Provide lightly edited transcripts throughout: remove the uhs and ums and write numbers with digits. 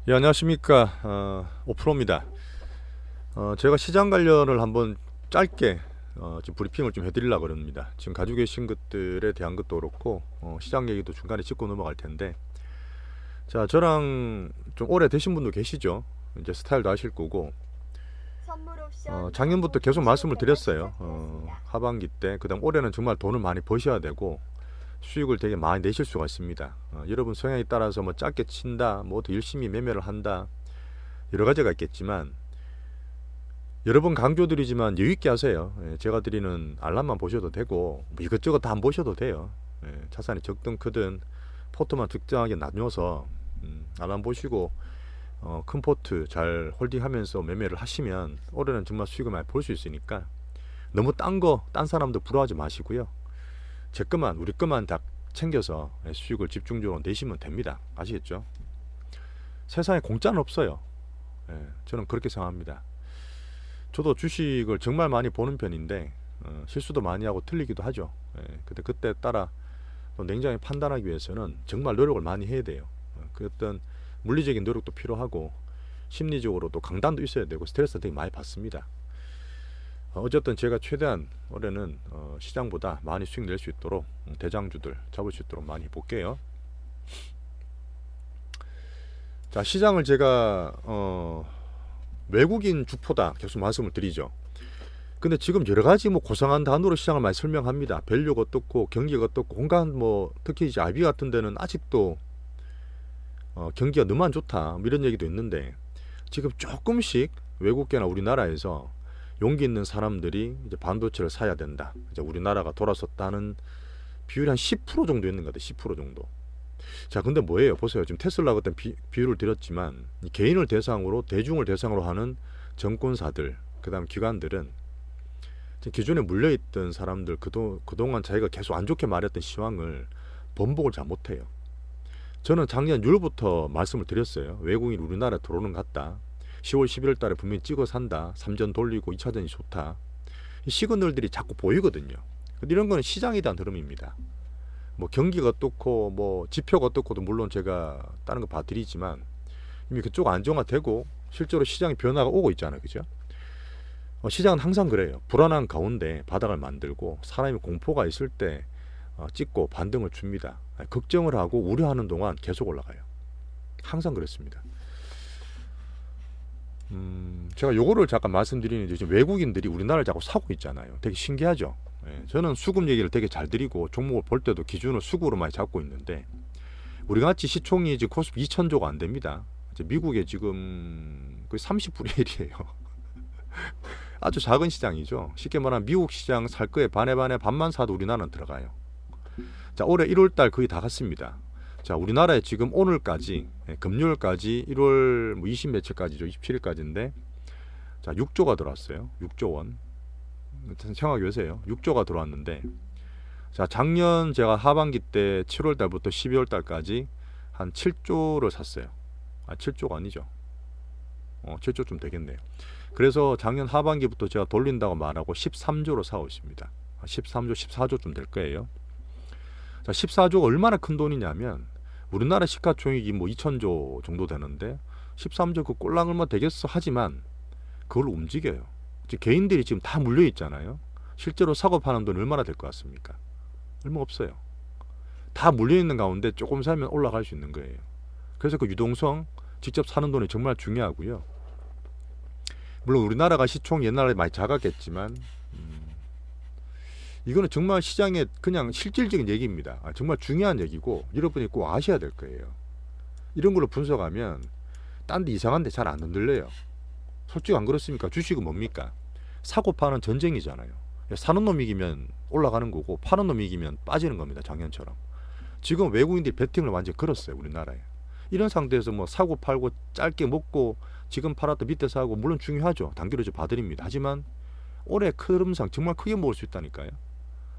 예, 안녕하십니까. 오프로입니다. 제가 시장 관련을 한번 짧게 지금 브리핑을 좀 해드리려고 합니다. 지금 가지고 계신 것들에 대한 것도 그렇고 시장 얘기도 중간에 짚고 넘어갈 텐데, 자, 저랑 좀 오래 되신 분도 계시죠. 이제 스타일도 아실 거고, 작년부터 계속 말씀을 드렸어요. 하반기 때, 그다음 올해는 정말 돈을 많이 버셔야 되고 수익을 되게 많이 내실 수가 있습니다. 여러분 성향에 따라서 뭐 짧게 친다, 뭐 더 열심히 매매를 한다, 여러 가지가 있겠지만 여러 번 강조드리지만 여유 있게 하세요. 제가 드리는 알람만 보셔도 되고 뭐 이것저것 다 안 보셔도 돼요. 차산이 적든 크든 포트만 특정하게 나눠서 알람 보시고 큰 포트 잘 홀딩하면서 매매를 하시면 올해는 정말 수익을 많이 볼 수 있으니까 너무 딴 사람들 부러워하지 마시고요. 제 것만 우리 것만 다 챙겨서 수익을 집중적으로 내시면 됩니다. 아시겠죠? 세상에 공짜는 없어요. 저는 그렇게 생각합니다. 저도 주식을 정말 많이 보는 편인데 실수도 많이 하고 틀리기도 하죠. 근데 그때 따라 또 냉정히 판단하기 위해서는 정말 노력을 많이 해야 돼요. 그 어떤 물리적인 노력도 필요하고 심리적으로 또 강단도 있어야 되고 스트레스 되게 많이 받습니다. 어쨌든 제가 최대한 올해는 시장보다 많이 수익 낼 수 있도록 대장주들 잡을 수 있도록 많이 볼게요. 자, 시장을 제가 외국인 주포다 계속 말씀을 드리죠. 근데 지금 여러 가지 뭐 고상한 단어로 시장을 많이 설명합니다. 밸류가 어떻고 경기가 어떻고 온갖 뭐 특히 이제 IB 같은 데는 아직도 경기가 너무 안 좋다 뭐 이런 얘기도 있는데 지금 조금씩 외국계나 우리나라에서 용기 있는 사람들이 이제 반도체를 사야 된다. 이제 우리나라가 돌아섰다는 비율이 한 10% 정도 있는 것 같아요. 10% 정도. 자, 근데 뭐예요? 보세요. 지금 테슬라 같은 비율을 드렸지만 개인을 대상으로 대중을 대상으로 하는 정권사들, 그다음 기관들은 기존에 물려있던 사람들 그동안 자기가 계속 안 좋게 말했던 시황을 번복을 잘 못해요. 저는 작년 6월부터 말씀을 드렸어요. 외국인 우리나라에 들어오는 것 같다. 10월 11월 달에 분명히 찍어 산다. 3전 돌리고 2차전이 좋다. 이 시그널들이 자꾸 보이거든요. 근데 이런 거는 시장에 대한 흐름입니다. 뭐 경기가 어떻고 뭐 지표가 어떻고도 물론 제가 다른 거 봐드리지만 이미 그쪽 안정화되고 실제로 시장의 변화가 오고 있잖아요. 그죠? 시장은 항상 그래요. 불안한 가운데 바닥을 만들고 사람이 공포가 있을 때 찍고 반등을 줍니다. 걱정을 하고 우려하는 동안 계속 올라가요. 항상 그렇습니다. 제가 요거를 잠깐 말씀드리는데 지금 외국인들이 우리나라를 자꾸 사고 있잖아요. 되게 신기하죠. 저는 수급 얘기를 되게 잘 드리고 종목을 볼 때도 기준을 수급으로 많이 잡고 있는데 우리 같이 시총이 지금 코스피 2천조가 안 됩니다. 미국에 지금 거의 30분의 1이에요. 아주 작은 시장이죠. 쉽게 말하면 미국 시장 살 거에 반에 반만 사도 우리나라는 들어가요. 자, 올해 1월달 거의 다 갔습니다. 자, 우리나라에 지금 오늘까지 금요일까지 1월 뭐 20 며칠까지죠. 27일까지인데 자 6조가 들어왔어요. 6조 원. 생각하기 위해서요. 6조가 들어왔는데 자 작년 제가 하반기 때 7월달부터 12월달까지 한 7조를 샀어요. 7조가 아니죠. 7조 좀 되겠네요. 그래서 작년 하반기부터 제가 돌린다고 말하고 13조로 사고 있습니다. 13조, 14조쯤 될 거예요. 자, 14조가 얼마나 큰 돈이냐면 우리나라 시가총액이 뭐 2천조 정도 되는데 13조 그 꼴랑 얼마 되겠어 하지만 그걸 움직여요. 개인들이 지금 다 물려 있잖아요. 실제로 사고 파는 돈 얼마나 될 것 같습니까? 얼마 없어요. 다 물려 있는 가운데 조금 살면 올라갈 수 있는 거예요. 그래서 그 유동성 직접 사는 돈이 정말 중요하고요. 물론 우리나라가 시총 옛날에 많이 작았겠지만 이거는 정말 시장의 그냥 실질적인 얘기입니다. 정말 중요한 얘기고 여러분이 꼭 아셔야 될 거예요. 이런 걸로 분석하면 딴 데 이상한 데 잘 안 흔들려요. 솔직히 안 그렇습니까? 주식은 뭡니까? 사고 파는 전쟁이잖아요. 사는 놈이 이기면 올라가는 거고 파는 놈이 이기면 빠지는 겁니다. 작년처럼. 지금 외국인들이 베팅을 완전히 걸었어요. 우리나라에. 이런 상태에서 뭐 사고 팔고 짧게 먹고 지금 팔았다 밑에 사고 물론 중요하죠. 단기로 좀 봐드립니다. 하지만 올해 흐름상 정말 크게 먹을 수 있다니까요.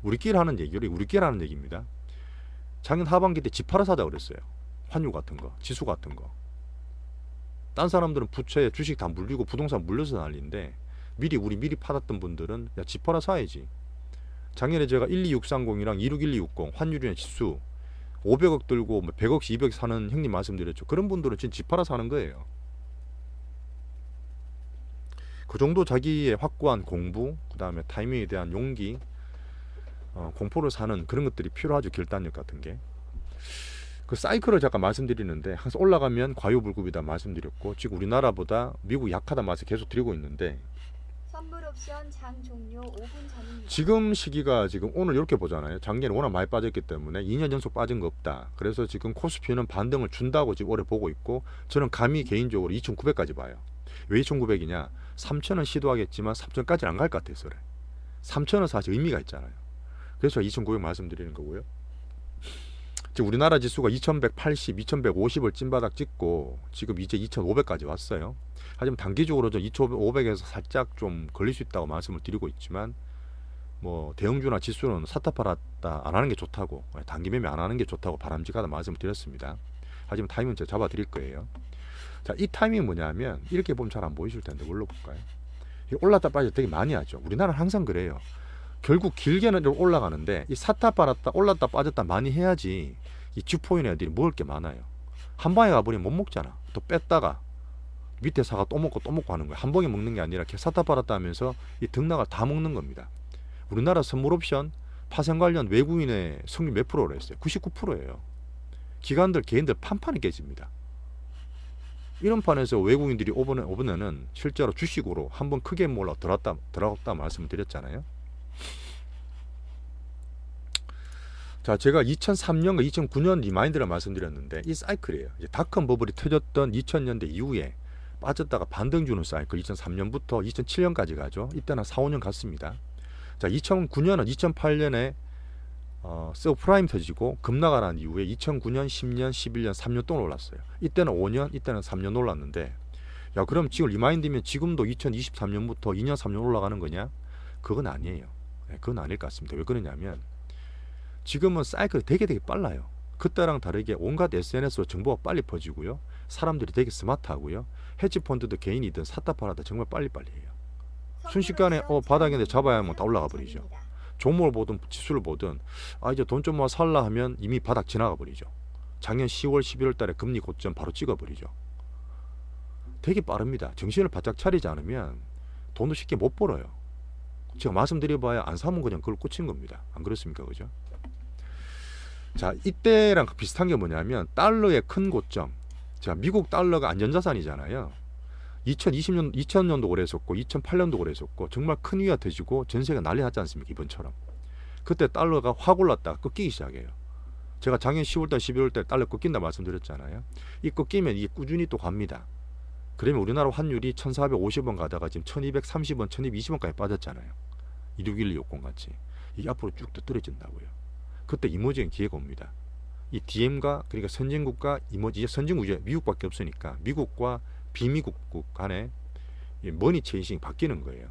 우리끼리 하는 얘기입니다. 작년 하반기 때 집 팔아 사자 그랬어요. 환율 같은 거, 지수 같은 거. 딴 사람들은 부채, 주식 다 물리고 부동산 물려서 난리인데 우리 미리 팔았던 분들은 야, 집 팔아 사야지. 작년에 제가 12630이랑 261260 환율이나 지수 500억 들고 뭐 100억씩 200억 사는 형님 말씀드렸죠. 그런 분들은 진짜 집 팔아 사는 거예요. 그 정도 자기의 확고한 공부, 그 다음에 타이밍에 대한 용기, 공포를 사는 그런 것들이 필요하죠. 결단력 같은 게. 그 사이클을 잠깐 말씀드리는데 항상 올라가면 과유불급이다 말씀드렸고, 지금 우리나라보다 미국 약하다 말씀 계속 드리고 있는데, 선물 옵션 장 종료 5분 전입니다. 지금 시기가 지금 오늘 이렇게 보잖아요. 작년에 워낙 많이 빠졌기 때문에 2년 연속 빠진 거 없다. 그래서 지금 코스피는 반등을 준다고 지금 올해 보고 있고, 저는 감히 개인적으로 2,900까지 봐요. 왜 2,900이냐? 3,000원 시도하겠지만 3,000까지는 안 갈 것 같아서 그래. 3,000원 사실 의미가 있잖아요. 그래서 2,900 말씀드리는 거고요. 지금 우리나라 지수가 2,180, 2,150을 찐바닥 찍고 지금 이제 2,500까지 왔어요. 하지만 단기적으로 저 2,500에서 살짝 좀 걸릴 수 있다고 말씀을 드리고 있지만, 뭐 대형주나 지수는 샀다 팔았다 안 하는 게 좋다고, 단기 매매 안 하는 게 좋다고 바람직하다 말씀을 드렸습니다. 하지만 타이밍은 제가 잡아 드릴 거예요. 자, 이 타이밍이 뭐냐면 이렇게 보면 잘 안 보이실 텐데 올려볼까요? 올랐다 빠졌다 되게 많이 하죠. 우리나라는 항상 그래요. 결국 길게는 올라가는데 이 샀다 팔았다 올랐다 빠졌다 많이 해야지 이 주포인 애들이 먹을 게 많아요. 한 방에 가버리면 못 먹잖아. 또 뺐다가 밑에 사가 또 먹고 하는 거예요. 한 번에 먹는 게 아니라 이렇게 샀다 팔았다 하면서 이 등락을 다 먹는 겁니다. 우리나라 선물 옵션 파생 관련 외국인의 승률 몇 프로로 했어요? 99%예요. 기관들 개인들 판판이 깨집니다. 이런 판에서 외국인들이 오번에는 실제로 주식으로 한번 크게 몰라 들어갔다 말씀을 드렸잖아요. 자, 제가 2003년과 2009년 리마인드를 말씀드렸는데 이 사이클이에요. 이제 닷컴 버블이 터졌던 2000년대 이후에 빠졌다가 반등 주는 사이클 2003년부터 2007년까지 가죠. 이때는 4, 5년 갔습니다. 자, 2009년은 2008년에 서프라임 터지고 급락하는 이후에 2009년, 10년, 11년, 3년 동안 올랐어요. 이때는 5년, 이때는 3년 올랐는데, 야, 그럼 지금 리마인드면 지금도 2023년부터 2년, 3년 올라가는 거냐? 그건 아니에요. 그건 아닐 것 같습니다. 왜 그러냐면 지금은 사이클이 되게 빨라요. 그때랑 다르게 온갖 SNS로 정보가 빨리 퍼지고요. 사람들이 되게 스마트하고요. 헤지펀드도 개인이든 샀다 팔았다 정말 빨리해요. 순식간에 바닥에 잡아야 하면 다 올라가 버리죠. 종목을 보든 지수를 보든 이제 돈 좀 모아 살라 하면 이미 바닥 지나가 버리죠. 작년 10월 11월 달에 금리 고점 바로 찍어 버리죠. 되게 빠릅니다. 정신을 바짝 차리지 않으면 돈도 쉽게 못 벌어요. 제가 말씀드려봐야 안 사면 그냥 그걸 꽂힌 겁니다. 안 그렇습니까? 그죠? 자, 이때랑 비슷한 게 뭐냐면 달러의 큰 고점. 자, 미국 달러가 안전자산이잖아요. 2020년도 오래 했었고 2008년도 오래 했었고 정말 큰 위기가 터지고 전세가 난리 났지 않습니까? 이번처럼. 그때 달러가 확 올랐다가 꺾이기 시작해요. 제가 작년 10월달 11월달 달러 꺾인다 말씀드렸잖아요. 이 꺾이면 이게 꾸준히 또 갑니다. 그러면 우리나라 환율이 1450원 가다가 지금 1230원 1220원까지 빠졌잖아요. 261260 같이. 이게 앞으로 쭉 떨어진다고요. 그때 이머징 기회가 옵니다. 이 DM과 그러니까 선진국과 이제 선진국 이제 미국밖에 없으니까 미국과 비미국 간에 머니 체인징이 바뀌는 거예요.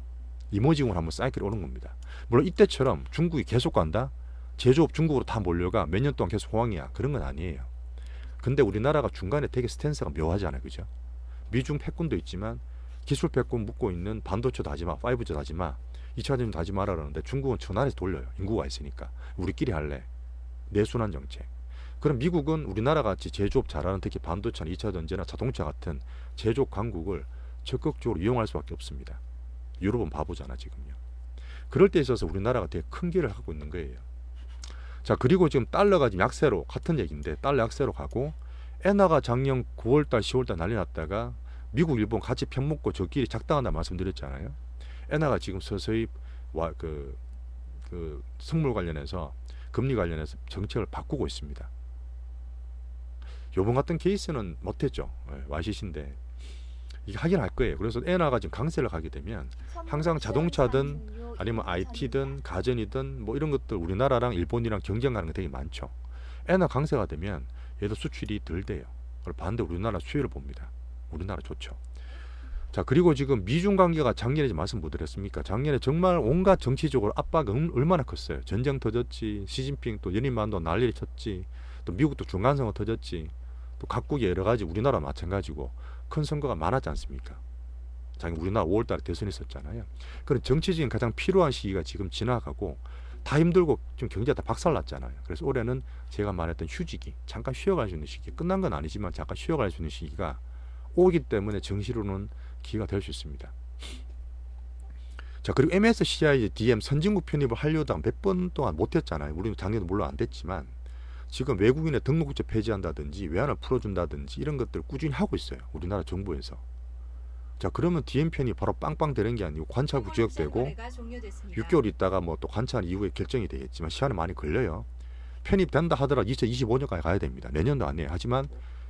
이머징으로 한번 사이클이 오는 겁니다. 물론 이때처럼 중국이 계속 간다? 제조업 중국으로 다 몰려가 몇 년 동안 계속 호황이야. 그런 건 아니에요. 근데 우리나라가 중간에 되게 스탠스가 묘하잖아요. 그죠? 미중 패권도 있지만 기술 패권 묻고 있는 반도체도 하지마, 5G도 하지마, 2차 전지도 하지 마라 그러는데 중국은 전환해서 돌려요. 인구가 있으니까. 우리끼리 할래. 내순환 정책. 그럼 미국은 우리나라 같이 제조업 잘하는 특히 반도체나 2차 전지나 자동차 같은 제조업 강국을 적극적으로 이용할 수밖에 없습니다. 유럽은 바보잖아 지금요. 그럴 때 있어서 우리나라가 되게 큰 길을 하고 있는 거예요. 자, 그리고 지금 달러가 지금 약세로, 같은 얘기인데 달러 약세로 가고, 엔화가 작년 9월달 10월달 난리 났다가 미국 일본 같이 편먹고 저끼리 작당한다 말씀드렸잖아요. 엔화가 지금 서서히 선물 관련해서 금리 관련해서 정책을 바꾸고 있습니다. 요번 같은 케이스는 못했죠. 와시신데 이게 하긴 할 거예요. 그래서 엔화가 지금 강세를 가게 되면 항상 자동차든 아니면 IT든 가전이든 뭐 이런 것들 우리나라랑 일본이랑 경쟁하는 게 되게 많죠. 엔화 강세가 되면 얘도 수출이 덜 돼요. 그리고 반대 우리나라 수요를 봅니다. 우리나라 좋죠. 자, 그리고 지금 미중 관계가 작년에 말씀 못 드렸습니까? 작년에 정말 온갖 정치적으로 압박이 얼마나 컸어요. 전쟁 터졌지, 시진핑 또 연인만도 난리를 쳤지, 또 미국도 중간선거 터졌지, 또 각국이 여러 가지 우리나라 마찬가지고 큰 선거가 많았지 않습니까? 작년 우리나라 5월달에 대선이 있었잖아요. 그런 정치적인 가장 필요한 시기가 지금 지나가고 다 힘들고 지금 경제가 다 박살났잖아요. 그래서 올해는 제가 말했던 휴지기, 잠깐 쉬어갈 수 있는 시기, 끝난 건 아니지만 잠깐 쉬어갈 수 있는 시기가 오기 때문에 정시로는 기회가 될 수 있습니다. 자, 그리고 MSCI DM 선진국 편입을 하려다가 몇 번 동안 못했잖아요. 우리는 작년에 물론 안 됐지만 지금 외국인의 등록국제 폐지한다든지 외환을 풀어준다든지 이런 것들을 꾸준히 하고 있어요. 우리나라 정부에서. 자, 그러면 DM 편이 바로 빵빵 되는 게 아니고 관찰국 지역되고 6개월 있다가 뭐 또 관찰 이후에 결정이 되겠지만 시간이 많이 걸려요. 편입된다 하더라도 2025년까지 가야 됩니다. 내년도 안 해요. 하지만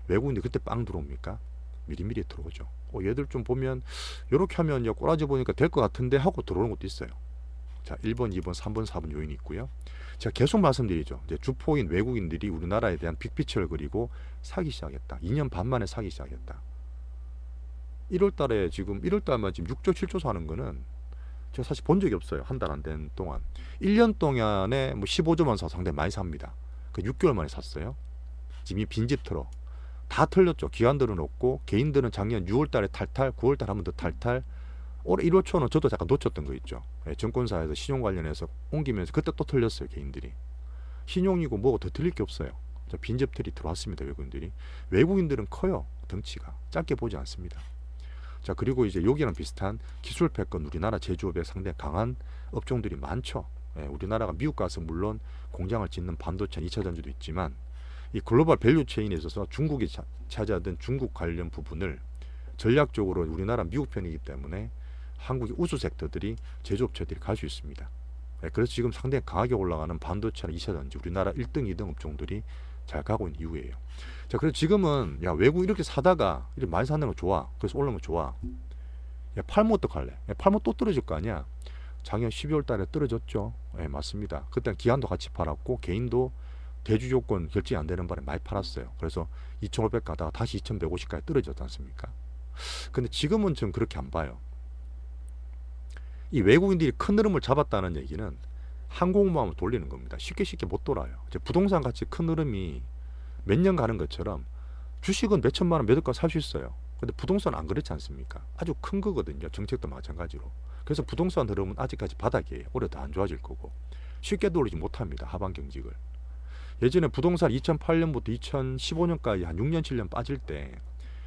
외국인들이 그때 빵 들어옵니까? 미리미리 들어오죠. 얘들 좀 보면 이렇게 하면 꼬라지 보니까 될 것 같은데 하고 들어오는 것도 있어요. 자, 1번, 2번, 3번, 4번 요인이 있고요. 제가 계속 말씀드리죠. 이제 주포인 외국인들이 우리나라에 대한 빅피처를 그리고 사기 시작했다. 2년 반 만에 사기 시작했다. 1월 달에 지금 1월 달만 지금 6조 7조 사는 거는 제가 사실 본 적이 없어요. 한 달 안 된 동안. 1년 동안에 뭐 15조만 사서 상당히 많이 삽니다. 그 6개월 만에 샀어요. 지금 이 빈집 털어. 다 털렸죠. 기관들은 없고 개인들은 작년 6월 달에 탈탈, 9월 달에 한 번 더 탈탈. 올해 1월 초는 저도 잠깐 놓쳤던 거 있죠. 증권사에서 신용 관련해서 옮기면서 그때 또 털렸어요. 개인들이. 신용이고 뭐가 더 틀릴 게 없어요. 빈집털이 들어왔습니다. 외국인들이. 외국인들은 커요. 덩치가. 짧게 보지 않습니다. 자, 그리고 이제 여기랑 비슷한 기술 패권 우리나라 제조업에 상당히 강한 업종들이 많죠. 우리나라가 미국 가서 물론 공장을 짓는 반도체 2차 전지도 있지만 이 글로벌 밸류 체인에 있어서 중국이 차지하던 중국 관련 부분을 전략적으로 우리나라 미국 편이기 때문에 한국의 우수 섹터들이 제조업체들이 갈 수 있습니다. 그래서 지금 상당히 강하게 올라가는 반도체나 2차 전지 우리나라 1등, 2등 업종들이 잘 가고 있는 이유예요. 자, 그래서 지금은 야, 외국 이렇게 사다가 이렇게 많이 사는 거 좋아. 그래서 올라오면 좋아. 야, 팔면 어떡할래? 팔면 또 떨어질 거 아니야. 작년 12월 달에 떨어졌죠. 맞습니다. 그때 기관도 같이 팔았고 개인도 대주 조건 결정이 안 되는 바람에 많이 팔았어요. 그래서 2,500 가다가 다시 2,150까지 떨어졌지 않습니까? 근데 지금은 좀 그렇게 안 봐요. 이 외국인들이 큰 흐름을 잡았다는 얘기는 항공모함을 돌리는 겁니다. 쉽게 못 돌아요. 이제 부동산 같이 큰 흐름이 몇 년 가는 것처럼 주식은 몇 천만 원, 몇 억까지 살 수 있어요. 근데 부동산은 안 그렇지 않습니까? 아주 큰 거거든요. 정책도 마찬가지로. 그래서 부동산 흐름은 아직까지 바닥이에요. 올해 더 안 좋아질 거고. 쉽게 돌리지 못합니다. 하반 경직을. 예전에 부동산 2008년부터 2015년까지 한 6년, 7년 빠질 때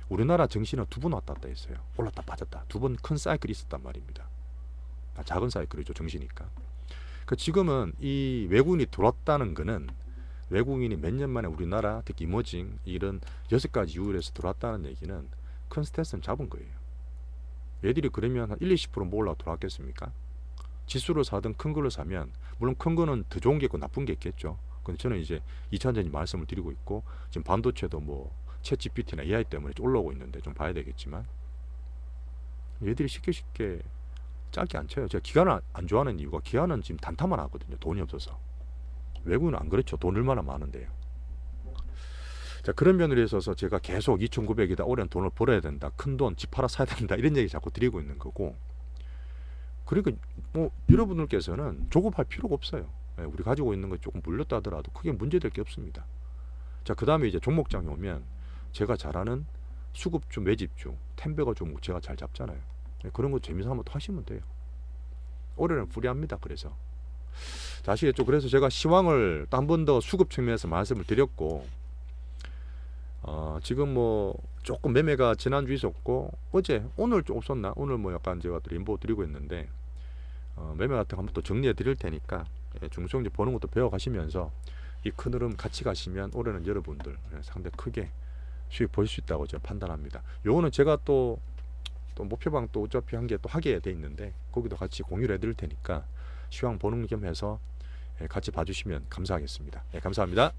우리나라 증시는 두 번 왔다 갔다 했어요. 올랐다 빠졌다. 두 번 큰 사이클이 있었단 말입니다. 작은 사이클이죠. 증시니까. 지금은 이 외국인이 들어왔다는 거는 외국인이 몇 년 만에 우리나라 특히 이머징 이런 6가지 이율에서 들어왔다는 얘기는 큰 스탠스는 잡은 거예요. 얘들이 그러면 한 1, 20% 뭐 올라가 들어왔겠습니까? 지수를 사든 큰 걸로 사면 물론 큰 거는 더 좋은 게 있고 나쁜 게 있겠죠. 근데 저는 이제 2차전지 말씀을 드리고 있고 지금 반도체도 뭐 챗GPT나 AI 때문에 올라오고 있는데 좀 봐야 되겠지만 얘들이 쉽게 짧게 안 쳐요. 제가 기관을 안 좋아하는 이유가 기관은 지금 단타만 하거든요. 돈이 없어서. 외국인은 안 그렇죠. 돈 얼마나 많은데요. 자, 그런 면으로 있어서 제가 계속 2,900이다. 올해는 돈을 벌어야 된다. 큰 돈, 집 팔아 사야 된다. 이런 얘기 자꾸 드리고 있는 거고. 그러니까 뭐 여러분들께서는 조급할 필요가 없어요. 우리 가지고 있는 거 조금 물렸다 하더라도 크게 문제될 게 없습니다. 자, 그 다음에 이제 종목장에 오면 제가 잘하는 수급주, 매집주, 템베거 종목 제가 잘 잡잖아요. 그런 거 재미삼아 한번 하시면 돼요. 올해는 불리합니다. 그래서 아시겠죠? 그래서 제가 시황을 또 한 번 더 수급 측면에서 말씀을 드렸고 지금 뭐 조금 매매가 지난주 있었고 오늘 좀 없었나? 오늘 뭐 약간 제가 또 인보 드리고 있는데 매매 같은 거 한번 또 정리해 드릴 테니까 중소형주 보는 것도 배워 가시면서 이 큰 흐름 같이 가시면 올해는 여러분들 상당히 크게 수익 보실 수 있다고 제가 판단합니다. 요거는 제가 또 목표방 또 어차피 한 개 또 하게 돼 있는데 거기도 같이 공유를 해드릴 테니까 시황 보는 겸 해서 같이 봐주시면 감사하겠습니다. 감사합니다.